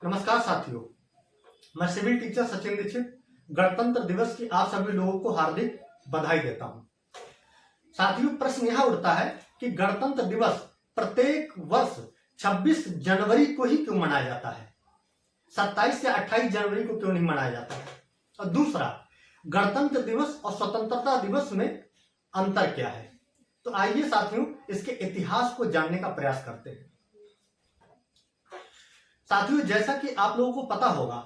नमस्कार साथियों, मैं सिविल टीचर सचिन दीक्षित गणतंत्र दिवस की आप सभी लोगों को हार्दिक बधाई देता हूं। साथियों, प्रश्न यह उठता है कि गणतंत्र दिवस प्रत्येक वर्ष 26 जनवरी को ही क्यों मनाया जाता है, 27 या 28 जनवरी को क्यों नहीं मनाया जाता है। और दूसरा, गणतंत्र दिवस और स्वतंत्रता दिवस में अंतर क्या है। तो आइए साथियों, इसके इतिहास को जानने का प्रयास करते हैं। साथियों, जैसा कि आप लोगों को पता होगा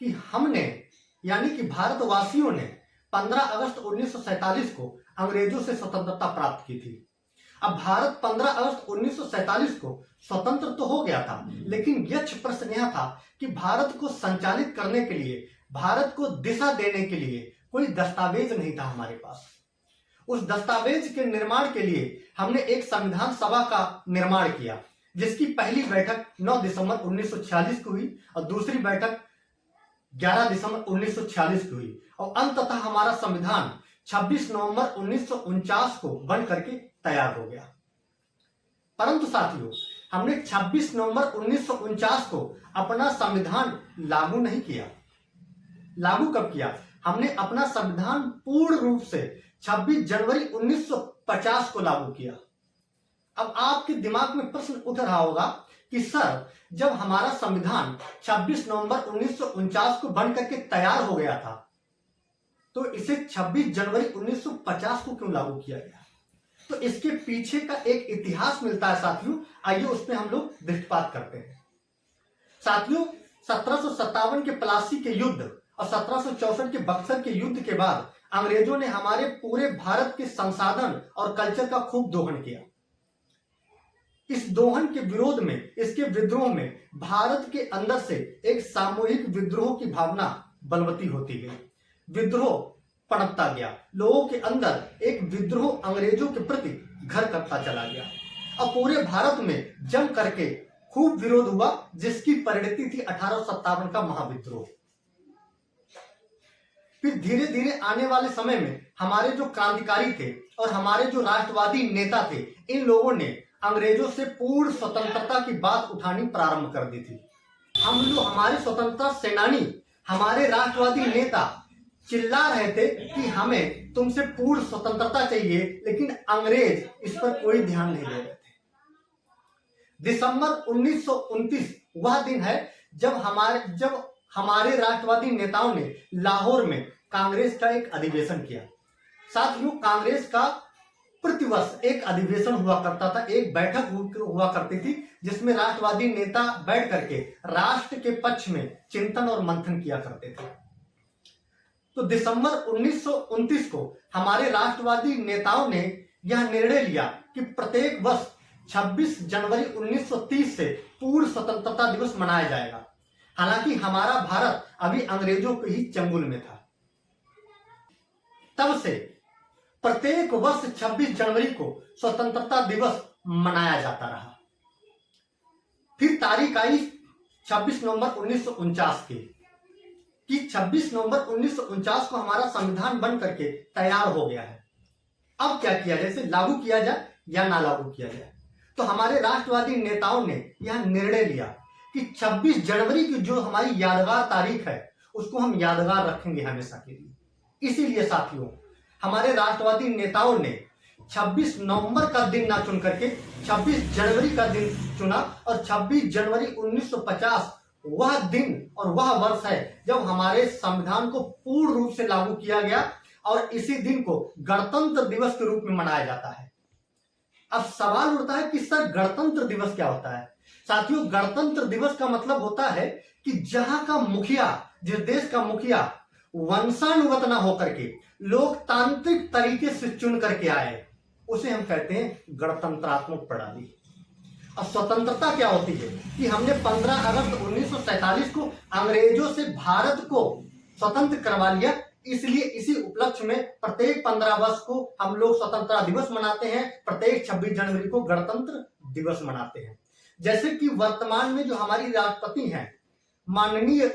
कि हमने यानी कि भारतवासियों ने 15 अगस्त 1947 को अंग्रेजों से स्वतंत्रता प्राप्त की थी। अब भारत 15 अगस्त 1947 को स्वतंत्र तो हो गया था, लेकिन यक्ष प्रश्न यह था कि भारत को संचालित करने के लिए, भारत को दिशा देने के लिए कोई दस्तावेज नहीं था हमारे पास। उस दस्तावेज के निर्माण के लिए हमने एक संविधान सभा का निर्माण किया, जिसकी पहली बैठक 9 दिसंबर 1946 को हुई और दूसरी बैठक 11 दिसंबर 1946 को हुई और अंततः हमारा संविधान 26 नवंबर 1949 को बन करके तैयार हो गया। परंतु साथियों, हमने 26 नवंबर 1949 को अपना संविधान लागू नहीं किया। लागू कब किया? हमने अपना संविधान पूर्ण रूप से 26 जनवरी 1950 को लागू किया। अब आपके दिमाग में प्रश्न उठ रहा होगा कि सर, जब हमारा संविधान 26 नवंबर 1949 को बन करके तैयार हो गया था, तो इसे 26 जनवरी 1950 को क्यों लागू किया गया? तो इसके पीछे का एक इतिहास मिलता है साथियों। आइए उस पर हम लोग दृष्टिपात करते हैं। साथियों, 1757 के प्लासी के युद्ध और 1764 के बक्सर के युद्ध के बाद अंग्रेजों ने हमारे पूरे भारत के संसाधन और कल्चर का खूब दोहन किया। इस दोहन के विरोध में, इसके विद्रोह में भारत के अंदर से एक सामूहिक विद्रोह की भावना बलवती होती गई। विद्रोह पनपता गया, लोगों के अंदर एक विद्रोह अंग्रेजों के प्रति घर करता चला गया और पूरे भारत में जम करके खूब विरोध हुआ, जिसकी परिणति थी 1857 का महाविद्रोह। फिर धीरे धीरे आने वाले समय में हमारे जो क्रांतिकारी थे और हमारे जो राष्ट्रवादी नेता थे, इन लोगों ने अंग्रेजों से पूर्ण स्वतंत्रता की बात उठानी प्रारंभ कर दी थी। हम लोग, हमारे स्वतंत्रता सेनानी, हमारे राष्ट्रवादी नेता चिल्ला रहे थे कि हमें तुमसे पूर्ण स्वतंत्रता चाहिए, लेकिन अंग्रेज इस पर कोई ध्यान नहीं दे रहे थे। दिसंबर 1929 वह दिन है जब हमारे राष्ट्रवादी नेताओं ने लाहौर में कांग्रेस का एक अधिवेशन किया। साथियों, कांग्रेस का प्रतिवर्ष एक अधिवेशन हुआ करता था, एक बैठक हुआ करती थी, जिसमें राष्ट्रवादी नेता बैठ करके राष्ट्र के पक्ष में चिंतन और मंथन किया करते थे। तो दिसंबर 1929 को हमारे राष्ट्रवादी नेताओं ने यह निर्णय लिया कि प्रत्येक वर्ष 26 जनवरी 1930 से पूर्ण स्वतंत्रता दिवस मनाया जाएगा। हालांकि हमारा भारत अभी अंग्रेजों के ही चंगुल में था। तब से प्रत्येक वर्ष 26 जनवरी को स्वतंत्रता दिवस मनाया जाता रहा। फिर तारीख आई 26 नवंबर 1949 की कि 26 नवंबर 1949 को हमारा संविधान बन करके तैयार हो गया है। अब क्या किया जाए, इसे लागू किया जाए या ना लागू किया जाए। तो हमारे राष्ट्रवादी नेताओं ने यह निर्णय लिया कि 26 जनवरी की जो हमारी यादगार तारीख है, उसको हम यादगार रखेंगे हमेशा के लिए। इसीलिए साथियों, हमारे राष्ट्रवादी नेताओं ने 26 नवंबर का दिन ना चुन करके 26 जनवरी का दिन चुना और 26 जनवरी 1950 वह दिन और वह वर्ष है जब हमारे संविधान को पूर्ण रूप से लागू किया गया और इसी दिन को गणतंत्र दिवस के रूप में मनाया जाता है। अब सवाल उठता है कि सर, गणतंत्र दिवस क्या होता है? साथियों, गणतंत्र दिवस का मतलब होता है कि जहां का मुखिया, जिस देश का मुखिया वंशानुगत ना होकर के लोकतांत्रिक तरीके से चुन करके आए, उसे हम कहते हैं गणतंत्रात्मक प्रणाली। अब स्वतंत्रता क्या होती है कि हमने 15 अगस्त 1947 को अंग्रेजों से भारत को स्वतंत्र करवा लिया। इसलिए इसी उपलक्ष्य में प्रत्येक 15 वर्ष को हम लोग स्वतंत्रता दिवस मनाते हैं, प्रत्येक 26 जनवरी को गणतंत्र दिवस मनाते हैं। जैसे कि वर्तमान में जो हमारी राष्ट्रपति हैं, माननीय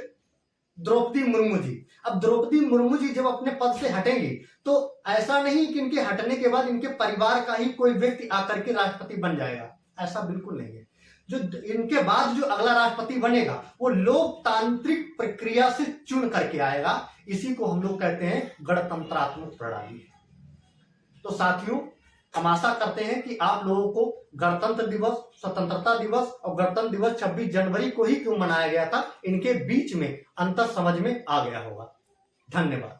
द्रौपदी मुर्मू जी, अब द्रौपदी मुर्मू जी जब अपने पद से हटेंगी, तो ऐसा नहीं कि इनके हटने के बाद इनके परिवार का ही कोई व्यक्ति आकर के राष्ट्रपति बन जाएगा, ऐसा बिल्कुल नहीं है। जो इनके बाद जो अगला राष्ट्रपति बनेगा वो लोकतांत्रिक प्रक्रिया से चुन करके आएगा। इसी को हम लोग कहते हैं गणतंत्रात्मक प्रणाली। तो साथियों, हम आशा करते हैं कि आप लोगों को गणतंत्र दिवस, स्वतंत्रता दिवस और गणतंत्र दिवस 26 जनवरी को ही क्यों मनाया गया था, इनके बीच में अंतर समझ में आ गया होगा। धन्यवाद।